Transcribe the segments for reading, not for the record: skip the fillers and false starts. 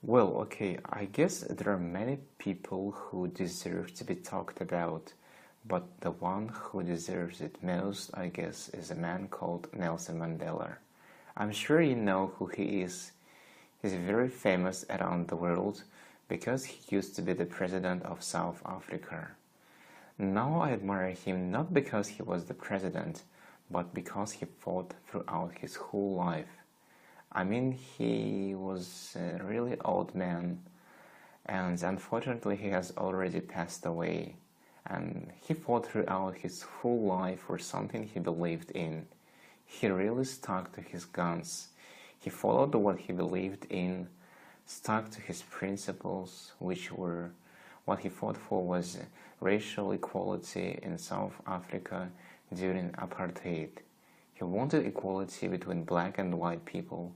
Well, okay, I guess there are many people who deserve to be talked about, but the one who deserves it most, I guess, is a man called Nelson Mandela. I'm sure you know who he is. He's very famous around the world because he used to be the president of South Africa. Now I admire him not because he was the president, but because he fought throughout his whole life. I mean, he was a really old man, and unfortunately he has already passed away. And he fought throughout his whole life for something he believed in. He really stuck to his guns. He followed what he believed in, stuck to his principles, which were what he fought for was racial equality in South Africa during apartheid. He wanted equality between black and white people,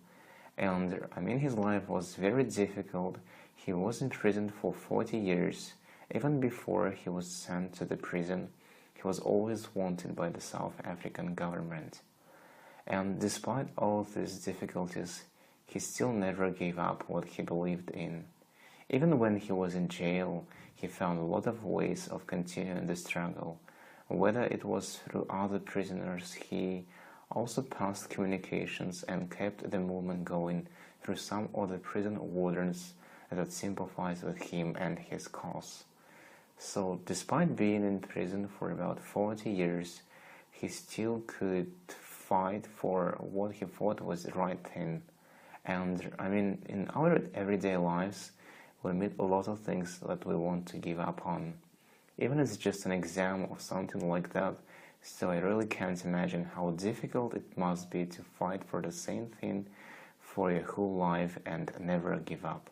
and I mean his life was very difficult. He was in prison for 40 years. Even before he was sent to the prison, he was always wanted by the South African government. And despite all these difficulties, he still never gave up what he believed in. Even when he was in jail, he found a lot of ways of continuing the struggle. Whether it was through other prisoners, he also passed communications and kept the movement going through some other prison wardens that sympathized with him and his cause. So, despite being in prison for about 40 years, he still could fight for what he thought was the right thing. And I mean, in our everyday lives, we meet a lot of things that we want to give up on. Even if it's just an exam or something like that, so I really can't imagine how difficult it must be to fight for the same thing for your whole life and never give up.